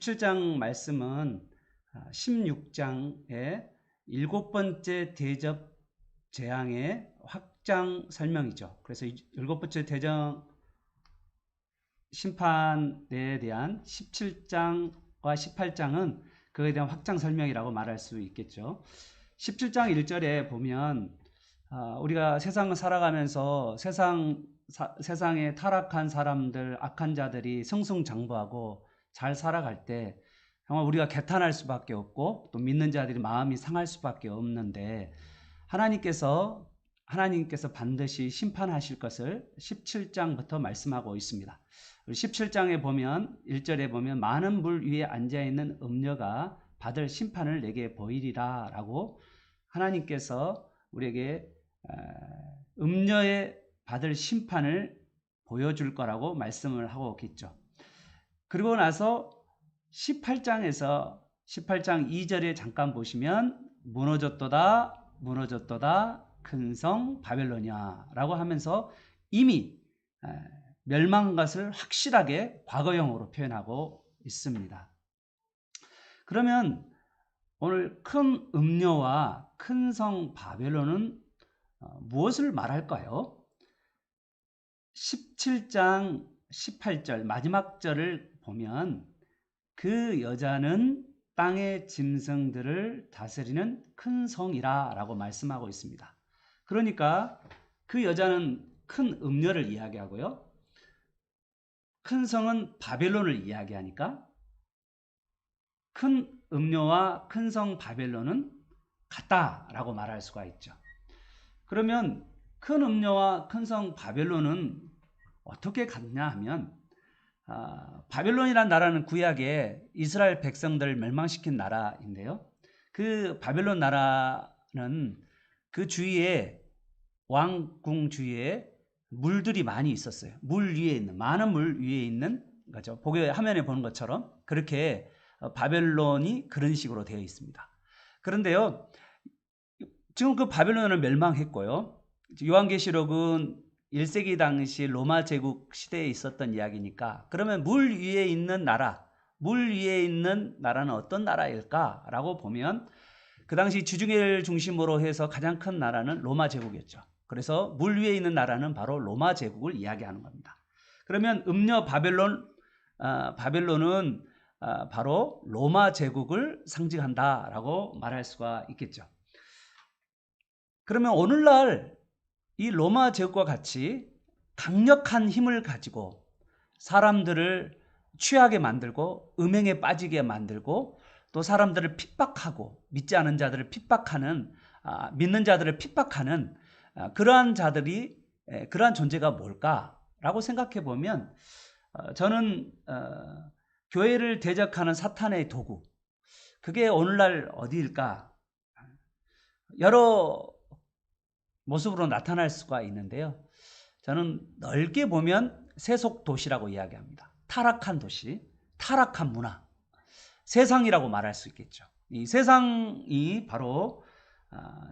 17장 말씀은 16장의 7번째 대접 재앙의 확장 설명이죠. 그래서 7번째 대접 심판에 대한 17장과 18장은 그에 대한 확장 설명이라고 말할 수 있겠죠. 17장 1절에 보면 우리가 세상을 살아가면서 세상에 타락한 사람들, 악한 자들이 승승장구하고 잘 살아갈 때 정말 우리가 개탄할 수밖에 없고 또 믿는 자들이 마음이 상할 수밖에 없는데 하나님께서 반드시 심판하실 것을 17장부터 말씀하고 있습니다. 17장에 보면 1절에 보면 많은 물 위에 앉아있는 음녀가 받을 심판을 내게 보이리라 라고 하나님께서 우리에게 음녀의 받을 심판을 보여줄 거라고 말씀을 하고 있겠죠. 그리고 나서 18장 2절에 잠깐 보시면 무너졌도다 큰 성 바벨로냐 라고 하면서 이미 멸망한 것을 확실하게 과거형으로 표현하고 있습니다. 그러면 오늘 큰 음녀와 큰 성 바벨론은 무엇을 말할까요? 17장 18절 마지막 절을 보면 그 여자는 땅의 짐승들을 다스리는 큰 성이라 라고 말씀하고 있습니다. 그러니까 그 여자는 큰 음녀를 이야기하고요. 큰 성은 바벨론을 이야기하니까 큰 음녀와 큰 성 바벨론은 같다라고 말할 수가 있죠. 그러면 큰 음녀와 큰 성 바벨론은 어떻게 같냐 하면 바벨론이란 나라는 구약에 이스라엘 백성들을 멸망시킨 나라인데요. 그 바벨론 나라는 그 주위에 왕궁 주위에 물들이 많이 있었어요. 많은 물 위에 있는 거죠. 화면에 보는 것처럼 그렇게 바벨론이 그런 식으로 되어 있습니다. 그런데요, 지금 그 바벨론은 멸망했고요. 요한계시록은 1세기 당시 로마 제국 시대에 있었던 이야기니까 그러면 물 위에 있는 나라는 어떤 나라일까라고 보면 그 당시 지중해를 중심으로 해서 가장 큰 나라는 로마 제국이었죠. 그래서 물 위에 있는 나라는 바로 로마 제국을 이야기하는 겁니다. 그러면 음녀 바벨론은 바로 로마 제국을 상징한다라고 말할 수가 있겠죠. 그러면 오늘날 이 로마 제국과 같이 강력한 힘을 가지고 사람들을 취하게 만들고 음행에 빠지게 만들고 또 사람들을 핍박하고 믿지 않은 자들을 핍박하는 믿는 자들을 핍박하는 그러한 존재가 뭘까라고 생각해 보면 저는 교회를 대적하는 사탄의 도구 그게 오늘날 어디일까? 여러 모습으로 나타날 수가 있는데요. 저는 넓게 보면 세속 도시라고 이야기합니다. 타락한 도시, 타락한 문화, 세상이라고 말할 수 있겠죠. 이 세상이 바로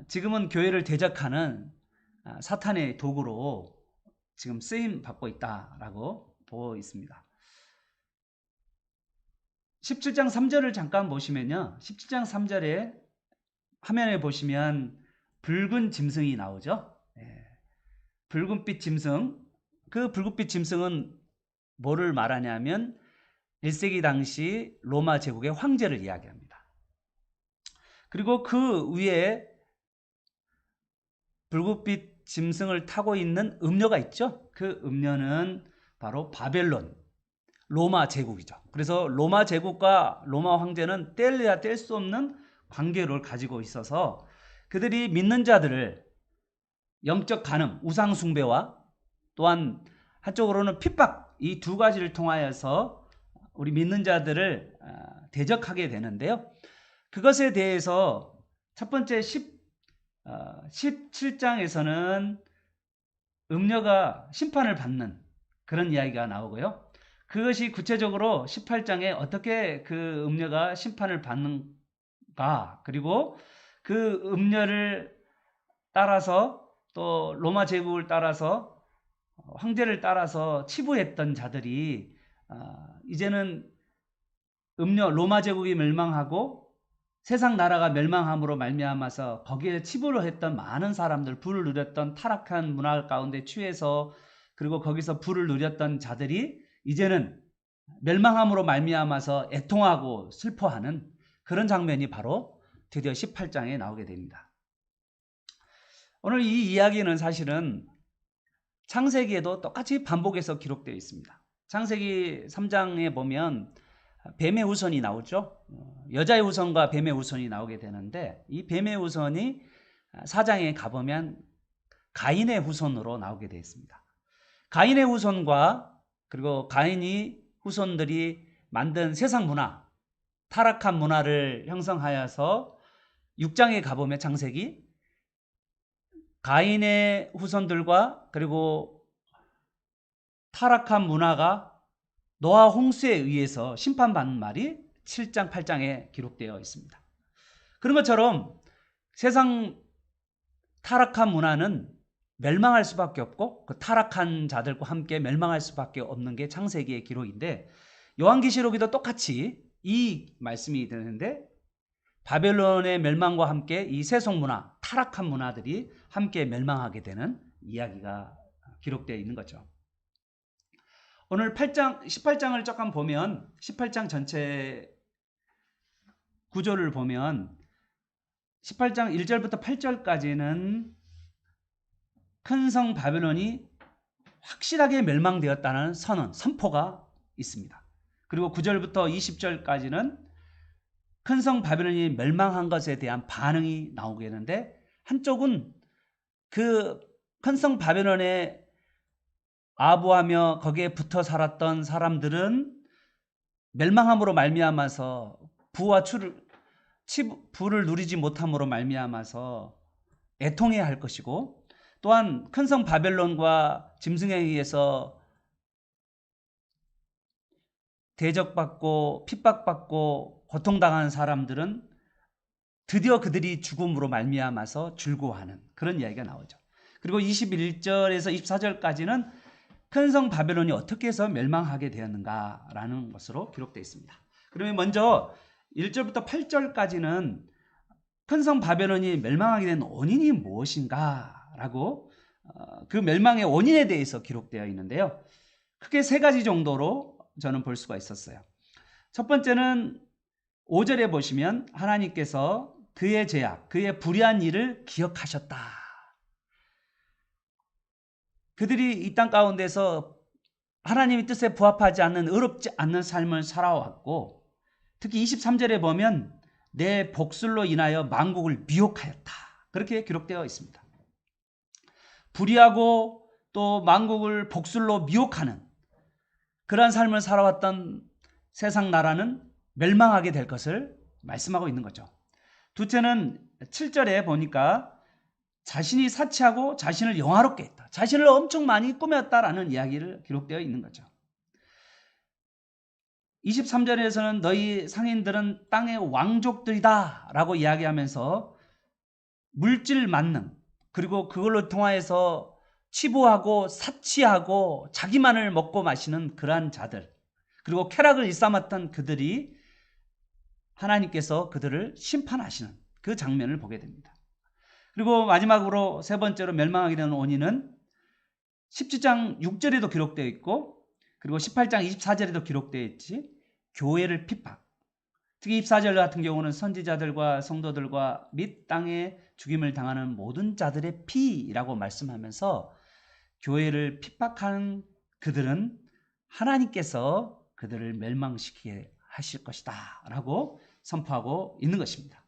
지금은 교회를 대적하는 사탄의 도구로 지금 쓰임 받고 있다라고 보고 있습니다. 17장 3절을 잠깐 보시면요. 17장 3절에 화면에 보시면 붉은 짐승이 나오죠. 붉은빛 짐승. 그 붉은빛 짐승은 뭐를 말하냐면 1세기 당시 로마 제국의 황제를 이야기합니다. 그리고 그 위에 붉은빛 짐승을 타고 있는 음녀가 있죠. 그 음녀는 바로 바벨론, 로마 제국이죠. 그래서 로마 제국과 로마 황제는 뗄래야 뗄 수 없는 관계를 가지고 있어서 그들이 믿는 자들을 영적 간음, 우상 숭배와 또한 한쪽으로는 핍박 이 두 가지를 통하여서 우리 믿는 자들을 대적하게 되는데요. 그것에 대해서 첫 번째 17장에서는 음녀가 심판을 받는 그런 이야기가 나오고요. 그것이 구체적으로 18장에 어떻게 그 음녀가 심판을 받는가 그리고 그 음녀를 따라서 또 로마 제국을 따라서 황제를 따라서 치부했던 자들이 이제는 로마 제국이 멸망하고 세상 나라가 멸망함으로 말미암아서 거기에 치부를 했던 많은 사람들, 부를 누렸던 타락한 문화 가운데 취해서 그리고 거기서 부를 누렸던 자들이 이제는 멸망함으로 말미암아서 애통하고 슬퍼하는 그런 장면이 바로 드디어 18장에 나오게 됩니다. 오늘 이 이야기는 사실은 창세기에도 똑같이 반복해서 기록되어 있습니다. 창세기 3장에 보면 뱀의 후손이 나오죠. 여자의 후손과 뱀의 후손이 나오게 되는데 이 뱀의 후손이 4장에 가보면 가인의 후손으로 나오게 되어 있습니다. 가인의 후손과 그리고 가인이 후손들이 만든 세상 문화, 타락한 문화를 형성하여서 6장에 가보면 창세기 가인의 후손들과 그리고 타락한 문화가 노아 홍수에 의해서 심판받는 말이 7장, 8장에 기록되어 있습니다. 그런 것처럼 세상 타락한 문화는 멸망할 수밖에 없고 그 타락한 자들과 함께 멸망할 수밖에 없는 게 창세기의 기록인데 요한계시록에도 똑같이 이 말씀이 되는데 바벨론의 멸망과 함께 이 세속 문화, 타락한 문화들이 함께 멸망하게 되는 이야기가 기록되어 있는 거죠. 오늘 18장을 조금 보면 18장 전체 구조를 보면 18장 1절부터 8절까지는 큰 성 바벨론이 확실하게 멸망되었다는 선포가 있습니다. 그리고 9절부터 20절까지는 큰 성 바벨론이 멸망한 것에 대한 반응이 나오게 되는데 한쪽은 그 큰 성 바벨론에 아부하며 거기에 붙어 살았던 사람들은 멸망함으로 말미암아서 부를 누리지 못함으로 말미암아서 애통해야 할 것이고 또한 큰 성 바벨론과 짐승에 의해서 대적받고 핍박받고 고통당한 사람들은 드디어 그들이 죽음으로 말미암아서 즐거워하는 그런 이야기가 나오죠. 그리고 21절에서 24절까지는 큰 성 바벨론이 어떻게 해서 멸망하게 되었는가라는 것으로 기록되어 있습니다. 그러면 먼저 1절부터 8절까지는 큰 성 바벨론이 멸망하게 된 원인이 무엇인가라고 그 멸망의 원인에 대해서 기록되어 있는데요. 크게 세 가지 정도로 저는 볼 수가 있었어요. 첫 번째는 5절에 보시면 하나님께서 그의 죄악, 그의 불의한 일을 기억하셨다. 그들이 이 땅 가운데서 하나님의 뜻에 부합하지 않는 의롭지 않는 삶을 살아왔고 특히 23절에 보면 내 복술로 인하여 만국을 미혹하였다. 그렇게 기록되어 있습니다. 불의하고 또 만국을 복술로 미혹하는 그러한 삶을 살아왔던 세상 나라는 멸망하게 될 것을 말씀하고 있는 거죠. 둘째는 7절에 보니까 자신이 사치하고 자신을 영화롭게 했다. 자신을 엄청 많이 꾸몄다라는 이야기를 기록되어 있는 거죠. 23절에서는 너희 상인들은 땅의 왕족들이다 라고 이야기하면서 물질 만능 그리고 그걸로 통하여서 치부하고 사치하고 자기만을 먹고 마시는 그러한 자들 그리고 쾌락을 일삼았던 그들이 하나님께서 그들을 심판하시는 그 장면을 보게 됩니다. 그리고 마지막으로 세 번째로 멸망하게 되는 원인은 17장 6절에도 기록되어 있고 그리고 18장 24절에도 기록되어 있지 교회를 핍박 특히 24절 같은 경우는 선지자들과 성도들과 및 땅에 죽임을 당하는 모든 자들의 피라고 말씀하면서 교회를 핍박하는 그들은 하나님께서 그들을 멸망시키게 하실 것이다 라고 선포하고 있는 것입니다.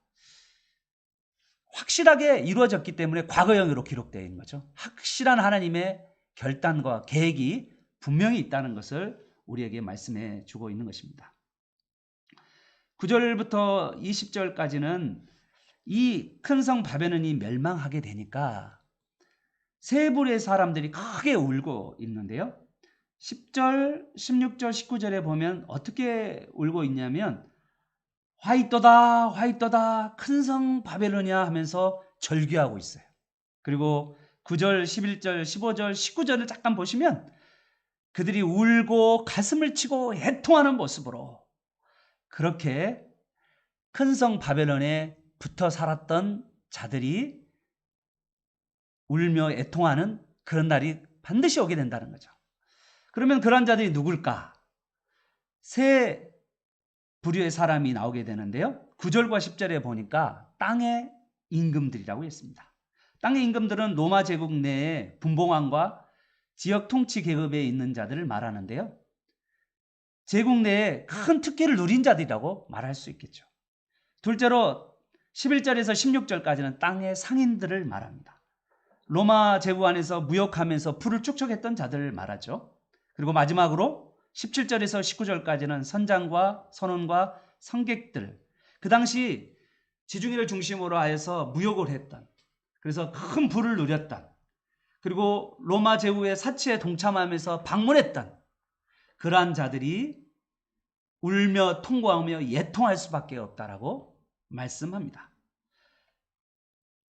확실하게 이루어졌기 때문에 과거형으로 기록되어 있는 거죠. 확실한 하나님의 결단과 계획이 분명히 있다는 것을 우리에게 말씀해 주고 있는 것입니다. 9절부터 20절까지는 이 큰 성 바벨론이 멸망하게 되니까 세 부류의 사람들이 크게 울고 있는데요. 10절, 16절, 19절에 보면 어떻게 울고 있냐면 화이떠다 화이떠다 큰 성 바벨론이야 하면서 절규하고 있어요. 그리고 9절, 11절, 15절, 19절을 잠깐 보시면 그들이 울고 가슴을 치고 애통하는 모습으로 그렇게 큰 성 바벨론에 붙어 살았던 자들이 울며 애통하는 그런 날이 반드시 오게 된다는 거죠. 그러면 그런 자들이 누굴까? 세 부류의 사람이 나오게 되는데요. 9절과 10절에 보니까 땅의 임금들이라고 했습니다. 땅의 임금들은 로마 제국 내에 분봉왕과 지역 통치 계급에 있는 자들을 말하는데요. 제국 내에 큰 특혜를 누린 자들이라고 말할 수 있겠죠. 둘째로 11절에서 16절까지는 땅의 상인들을 말합니다. 로마 제국 안에서 무역하면서 부를 축적했던 자들을 말하죠. 그리고 마지막으로 17절에서 19절까지는 선장과 선원과 성객들, 그 당시 지중해를 중심으로 하여서 무역을 했던, 그래서 큰 부를 누렸던, 그리고 로마 제국의 사치에 동참하면서 방문했던 그러한 자들이 울며 통고하며 예통할 수밖에 없다라고 말씀합니다.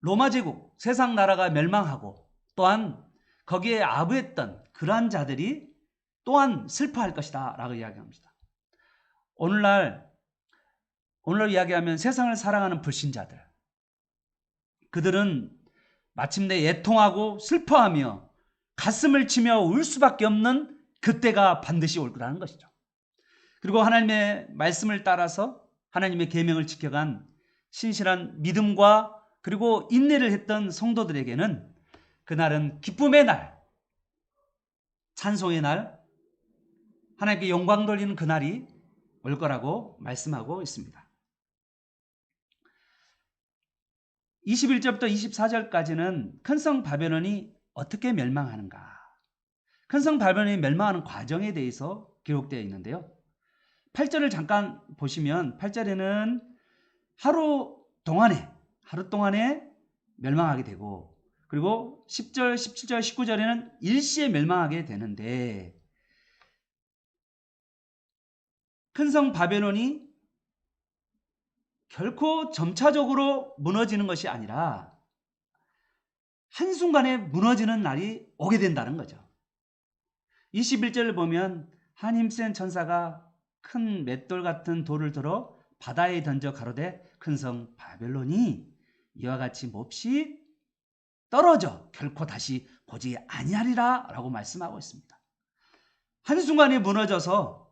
로마 제국, 세상 나라가 멸망하고 또한 거기에 아부했던 그러한 자들이 또한 슬퍼할 것이다 라고 이야기합니다. 오늘날 이야기하면 세상을 사랑하는 불신자들, 그들은 마침내 예통하고 슬퍼하며 가슴을 치며 울 수밖에 없는 그때가 반드시 올 거라는 것이죠. 그리고 하나님의 말씀을 따라서 하나님의 계명을 지켜간 신실한 믿음과 그리고 인내를 했던 성도들에게는 그날은 기쁨의 날, 찬송의 날, 하나님께 영광 돌리는 그날이 올 거라고 말씀하고 있습니다. 21절부터 24절까지는 큰 성 바벨론이 어떻게 멸망하는가, 큰 성 바벨론이 멸망하는 과정에 대해서 기록되어 있는데요. 8절을 잠깐 보시면 8절에는 하루 동안에 멸망하게 되고, 그리고 10절, 17절, 19절에는 일시에 멸망하게 되는데, 큰 성 바벨론이 결코 점차적으로 무너지는 것이 아니라 한순간에 무너지는 날이 오게 된다는 거죠. 21절을 보면 한 힘센 천사가 큰 맷돌 같은 돌을 들어 바다에 던져 가로되 큰 성 바벨론이 이와 같이 몹시 떨어져 결코 다시 보지 아니하리라 라고 말씀하고 있습니다. 한순간에 무너져서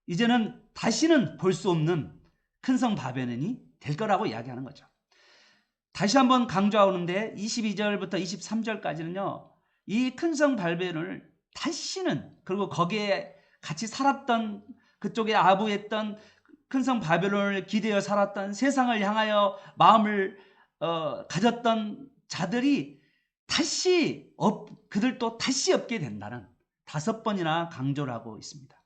이제는 다시는 볼 수 없는 큰 성 바벨론이 될 거라고 이야기하는 거죠. 다시 한번 강조하는데 22절부터 23절까지는요. 이 큰 성 바벨론을 다시는, 그리고 거기에 같이 살았던, 그쪽에 아부했던 큰 성 바벨론을 기대어 살았던, 세상을 향하여 마음을 가졌던 자들이 그들도 다시 없게 된다는 5번이나 강조를 하고 있습니다.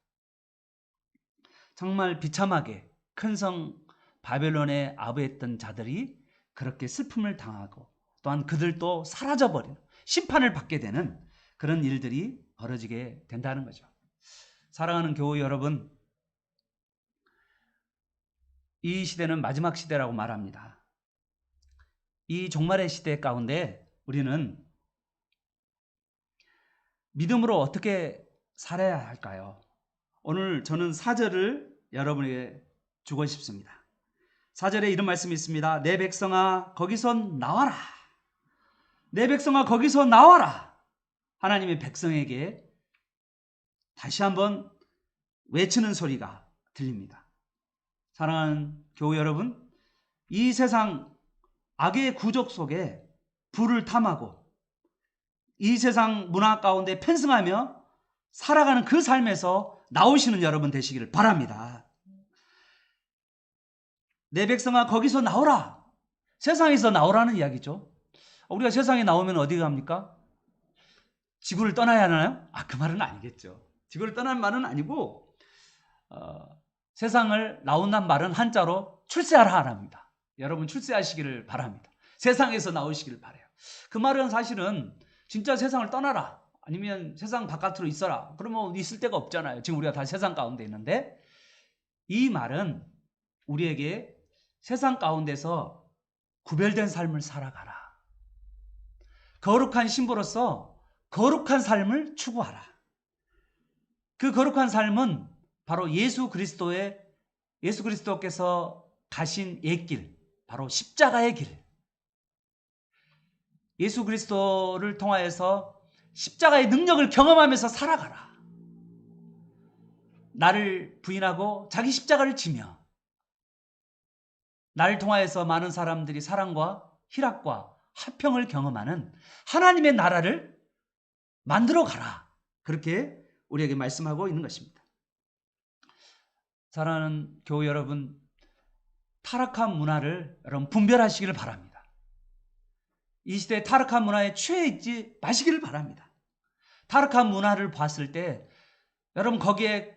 정말 비참하게 큰 성 바벨론에 아부했던 자들이 그렇게 슬픔을 당하고 또한 그들도 사라져버리는, 심판을 받게 되는 그런 일들이 벌어지게 된다는 거죠. 사랑하는 교우 여러분, 이 시대는 마지막 시대라고 말합니다. 이 종말의 시대 가운데 우리는 믿음으로 어떻게 살아야 할까요? 오늘 저는 4절을 여러분에게 주고 싶습니다. 4절에 이런 말씀이 있습니다. 내 백성아 거기서 나와라. 내 백성아 거기서 나와라. 하나님의 백성에게 다시 한번 외치는 소리가 들립니다. 사랑하는 교우 여러분, 이 세상 악의 구족 속에 불을 탐하고 이 세상 문화 가운데 편승하며 살아가는 그 삶에서 나오시는 여러분 되시기를 바랍니다. 내 백성아 거기서 나오라. 세상에서 나오라는 이야기죠. 우리가 세상에 나오면 어디 갑니까? 지구를 떠나야 하나요? 그 말은 아니겠죠. 지구를 떠나는 말은 아니고 세상을 나온다는 말은 한자로 출세하라 합니다. 여러분 출세하시기를 바랍니다. 세상에서 나오시기를 바라요. 그 말은 사실은 진짜 세상을 떠나라, 아니면 세상 바깥으로 있어라, 그러면 있을 데가 없잖아요. 지금 우리가 다 세상 가운데 있는데, 이 말은 우리에게 세상 가운데서 구별된 삶을 살아가라, 거룩한 신부로서 거룩한 삶을 추구하라. 그 거룩한 삶은 바로 예수 그리스도의 예수 그리스도께서 가신 옛길, 바로 십자가의 길. 예수 그리스도를 통하여서 십자가의 능력을 경험하면서 살아가라. 나를 부인하고 자기 십자가를 지며 나를 통하여서 많은 사람들이 사랑과 희락과 화평을 경험하는 하나님의 나라를 만들어 가라. 그렇게 우리에게 말씀하고 있는 것입니다. 사랑하는 교우 여러분, 타락한 문화를 여러분 분별하시기를 바랍니다. 이 시대의 타락한 문화에 취해 있지 마시기를 바랍니다. 타락한 문화를 봤을 때 여러분 거기에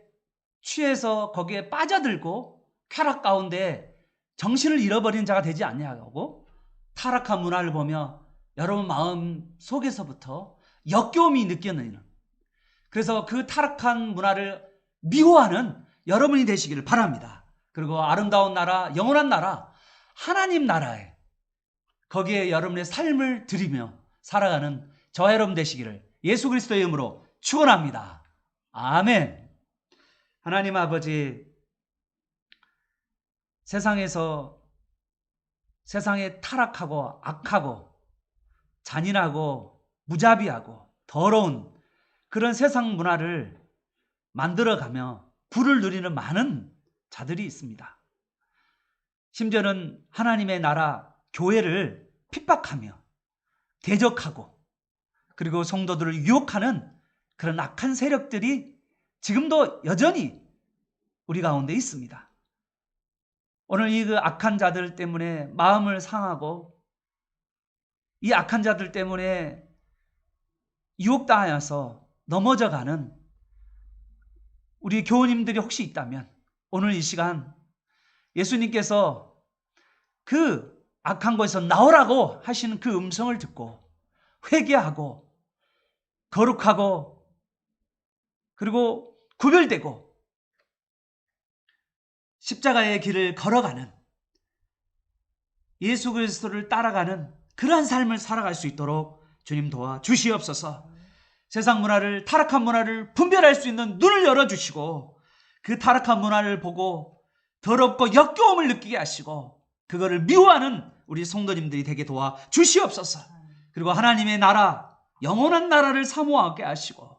취해서 거기에 빠져들고 쾌락 가운데 정신을 잃어버리는 자가 되지 아니하고, 타락한 문화를 보며 여러분 마음 속에서부터 역겨움이 느껴지는, 그래서 그 타락한 문화를 미워하는 여러분이 되시기를 바랍니다. 그리고 아름다운 나라, 영원한 나라, 하나님 나라에 거기에 여러분의 삶을 드리며 살아가는 저와 여러분 되시기를 예수 그리스도의 이름으로 축원합니다. 아멘. 하나님 아버지, 세상에 타락하고 악하고 잔인하고 무자비하고 더러운 그런 세상 문화를 만들어가며 부를 누리는 많은 자들이 있습니다. 심지어는 하나님의 나라 교회를 핍박하며 대적하고 그리고 성도들을 유혹하는 그런 악한 세력들이 지금도 여전히 우리 가운데 있습니다. 오늘 이 그 악한 자들 때문에 마음을 상하고 이 악한 자들 때문에 유혹당하여서 넘어져가는 우리 교우님들이 혹시 있다면 오늘 이 시간 예수님께서 그 악한 곳에서 나오라고 하시는 그 음성을 듣고 회개하고 거룩하고 그리고 구별되고 십자가의 길을 걸어가는, 예수 그리스도를 따라가는 그러한 삶을 살아갈 수 있도록 주님 도와주시옵소서. 세상 문화를, 타락한 문화를 분별할 수 있는 눈을 열어주시고 그 타락한 문화를 보고 더럽고 역겨움을 느끼게 하시고 그거를 미워하는 우리 성도님들이 되게 도와주시옵소서. 그리고 하나님의 나라, 영원한 나라를 사모하게 하시고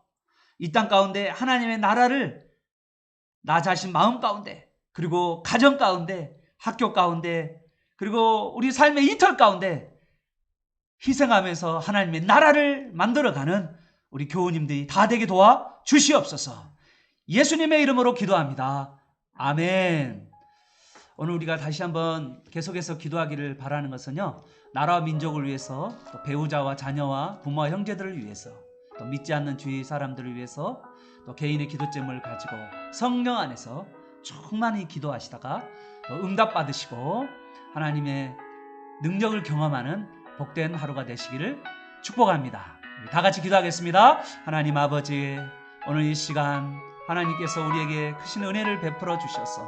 이 땅 가운데 하나님의 나라를 나 자신 마음 가운데 그리고 가정 가운데 학교 가운데 그리고 우리 삶의 이털 가운데 희생하면서 하나님의 나라를 만들어가는 우리 교우님들이 다 되게 도와주시옵소서. 예수님의 이름으로 기도합니다. 아멘. 오늘 우리가 다시 한번 계속해서 기도하기를 바라는 것은요, 나라와 민족을 위해서, 또 배우자와 자녀와 부모와 형제들을 위해서, 또 믿지 않는 주위 사람들을 위해서, 또 개인의 기도점을 가지고 성령 안에서 충만히 기도하시다가 또 응답 받으시고 하나님의 능력을 경험하는 복된 하루가 되시기를 축복합니다. 우리 다 같이 기도하겠습니다. 하나님 아버지, 오늘 이 시간 하나님께서 우리에게 크신 은혜를 베풀어 주셔서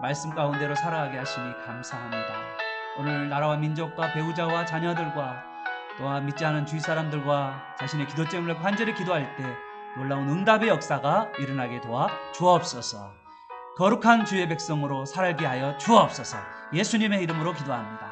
말씀 가운데로 살아가게 하시니 감사합니다. 오늘 나라와 민족과 배우자와 자녀들과 또한 믿지 않은 주위 사람들과 자신의 기도점을 간절히 기도할 때 놀라운 응답의 역사가 일어나게 도와 주옵소서. 거룩한 주의 백성으로 살게 하여 주옵소서. 예수님의 이름으로 기도합니다.